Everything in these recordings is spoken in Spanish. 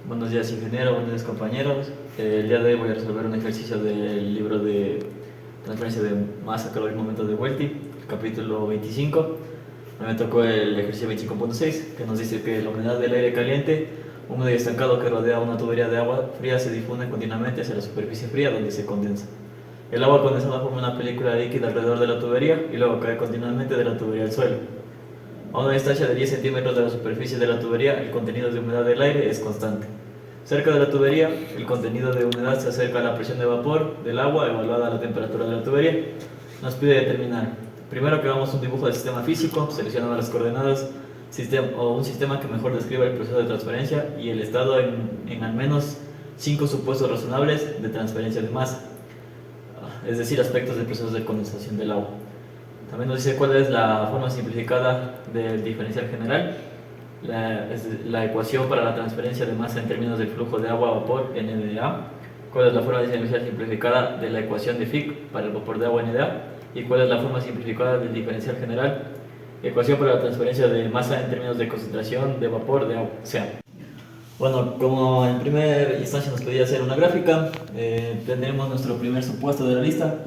Buenos días ingeniero, buenos días compañeros. El día de hoy voy a resolver un ejercicio del libro de transferencia de masa, calor y momento de Welty, capítulo 25. Me tocó el ejercicio 25.6, que nos dice que la humedad del aire caliente, húmedo y estancado que rodea una tubería de agua fría se difunde continuamente hacia la superficie fría donde se condensa. El agua condensada forma una película líquida alrededor de la tubería y luego cae continuamente de la tubería al suelo. A una distancia de 10 centímetros de la superficie de la tubería, el contenido de humedad del aire es constante. Cerca de la tubería, el contenido de humedad se acerca a la presión de vapor del agua evaluada a la temperatura de la tubería. Nos pide determinar. Primero que hagamos un dibujo del sistema físico, seleccionando las coordenadas o un sistema que mejor describa el proceso de transferencia y el estado en al menos 5 supuestos razonables de transferencia de masa, es decir, aspectos del proceso de condensación del agua. También nos dice cuál es la forma simplificada del diferencial general, la ecuación para la transferencia de masa en términos del flujo de agua a vapor NDA, cuál es la forma diferencial simplificada de la ecuación de Fick para el vapor de agua NDA y cuál es la forma simplificada del diferencial general, ecuación para la transferencia de masa en términos de concentración de vapor de agua. O sea, bueno, como en primera instancia nos pedía hacer una gráfica, tendremos nuestro primer supuesto de la lista,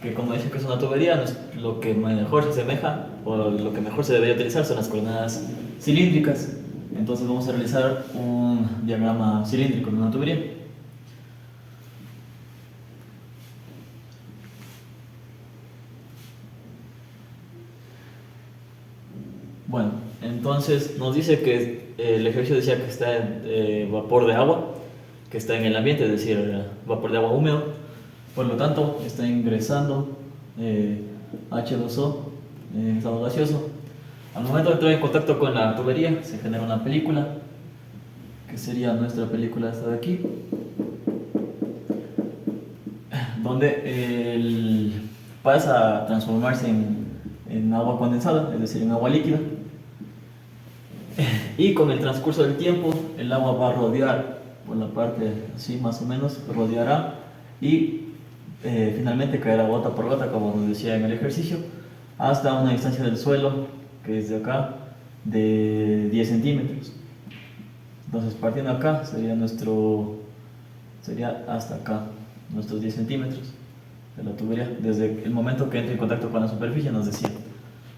que como dice que es una tubería, lo que mejor se asemeja o lo que mejor se debería utilizar son las coordenadas cilíndricas. Entonces vamos a realizar un diagrama cilíndrico de una tubería. Bueno, entonces nos dice que el ejercicio decía que está en vapor de agua, que está en el ambiente, es decir, vapor de agua húmedo. Por lo tanto, está ingresando H2O en estado gaseoso. Al momento de entrar en contacto con la tubería, se genera una película, que sería nuestra película esta de aquí, donde pasa a transformarse en agua condensada, es decir, en agua líquida. Y con el transcurso del tiempo, el agua va a rodear por la parte así más o menos, rodeará y finalmente caerá gota por gota, como nos decía en el ejercicio, hasta una distancia del suelo, que es de acá, de 10 centímetros. Entonces, partiendo acá, sería hasta acá, nuestros 10 centímetros de la tubería, desde el momento que entre en contacto con la superficie, nos decía.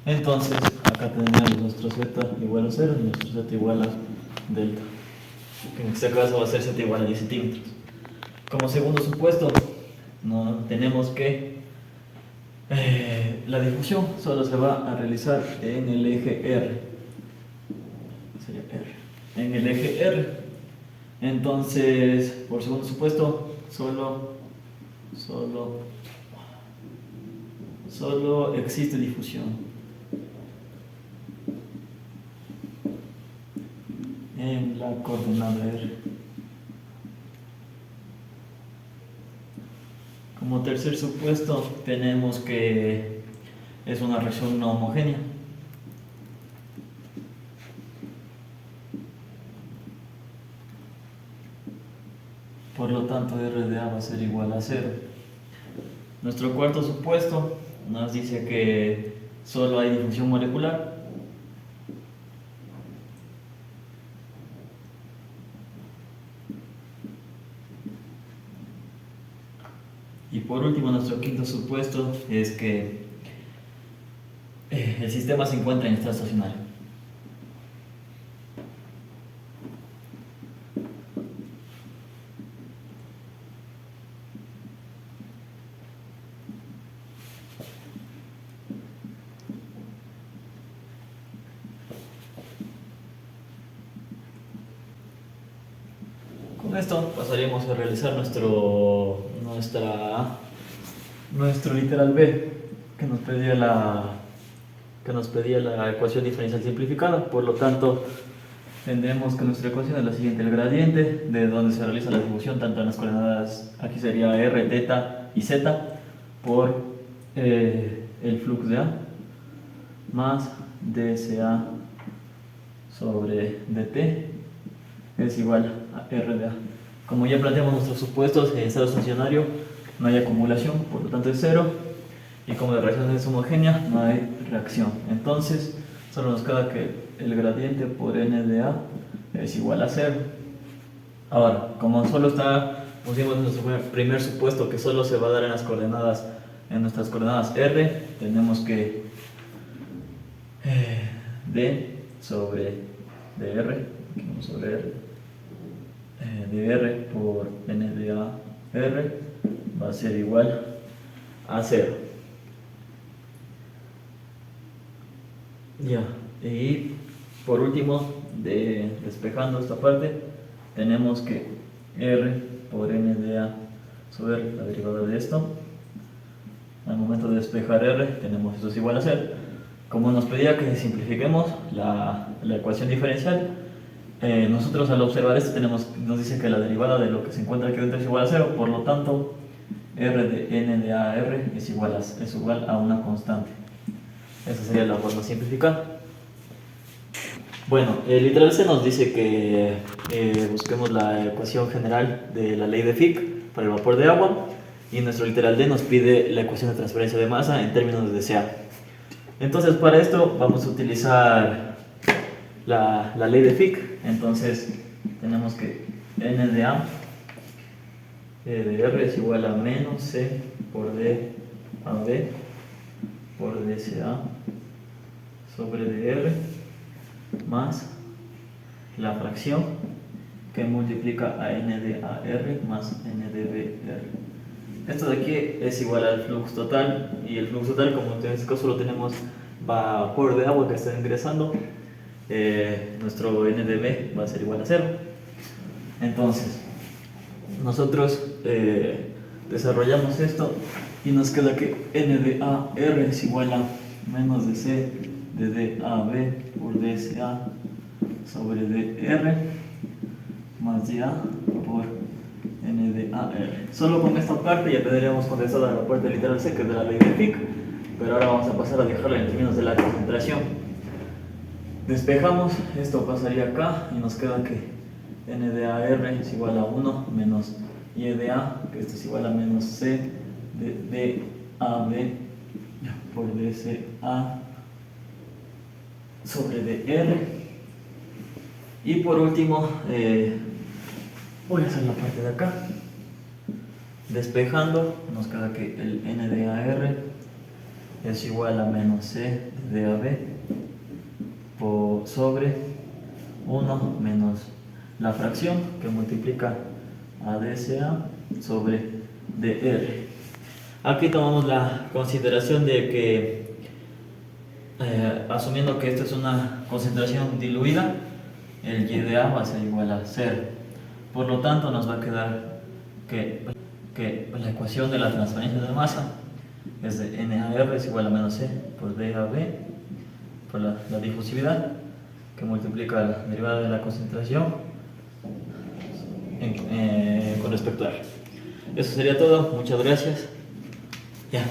Entonces, acá tenemos nuestro z igual a 0 y nuestro z igual a delta, que en este caso va a ser z igual a 10 centímetros. Como segundo supuesto, no tenemos que la difusión solo se va a realizar en el eje R. Sería R. En el eje R. Entonces, por segundo supuesto, solo existe difusión en la coordenada R. Como tercer supuesto tenemos que es una reacción no homogénea. Por lo tanto, R de A va a ser igual a 0. Nuestro cuarto supuesto nos dice que solo hay difusión molecular. Y por último, nuestro quinto supuesto es que el sistema se encuentra en estado estacionario. Con esto pasaríamos a realizar nuestro literal B, que nos pedía la ecuación diferencial simplificada. Por lo tanto, tendremos que nuestra ecuación es la siguiente: el gradiente de donde se realiza la difusión tanto en las coordenadas, aquí sería r, teta y z, por el flux de A más dSA sobre dt es igual a R de A. Como ya planteamos nuestros supuestos, en estado estacionario no hay acumulación, por lo tanto es 0. Y como la reacción es homogénea, no hay reacción. Entonces, solo nos queda que el gradiente por N de A es igual a 0. Ahora, como solo pusimos nuestro primer supuesto que solo se va a dar en nuestras coordenadas R, tenemos que D sobre dr, aquí vamos sobre R, dr por n de a r va a ser igual a 0. Ya, y por último, despejando esta parte, tenemos que R por n de a sobre R, la derivada de esto. Al momento de despejar R, tenemos esto es igual a 0. Como nos pedía que simplifiquemos la ecuación diferencial, nosotros al observar esto nos dice que la derivada de lo que se encuentra aquí dentro es igual a 0, por lo tanto R de n de a r es igual a una constante. Esa sería la forma simplificada. Bueno, el literal C nos dice que busquemos la ecuación general de la ley de Fick para el vapor de agua, y nuestro literal D nos pide la ecuación de transferencia de masa en términos de dCA. Entonces para esto vamos a utilizar la ley de Fick. Entonces tenemos que n de a de R es igual a menos C por D a B por dCA sobre dr más la fracción que multiplica a n de a r más n de b r. Esto de aquí es igual al flux total, y el flux total, como en este caso lo tenemos vapor de agua que está ingresando, nuestro n de b va a ser igual a 0. Entonces nosotros desarrollamos esto y nos queda que n de a r es igual a menos de c de d a b por dCA sobre dr más dA por n de a r. Solo con esta parte ya tendríamos condensada la parte literal C, que es de la ley de Fick, pero ahora vamos a pasar a dejarla en términos de la concentración. Despejamos, esto pasaría acá y nos queda que n de a r es igual a 1 menos y de a, que esto es igual a menos c de d a b por dCA sobre dr. Y por último, voy a hacer la parte de acá. Despejando, nos queda que el n de a r es igual a menos c de d a b sobre 1 menos la fracción que multiplica a dCA sobre dr. Aquí tomamos la consideración de que asumiendo que esto es una concentración diluida, el y de a va a ser igual a 0. Por lo tanto nos va a quedar que la ecuación de la transferencia de masa es de NAR es igual a menos C por DAB por la difusividad, que multiplica la derivada de la concentración con respecto a R. Eso sería todo, muchas gracias. Ya.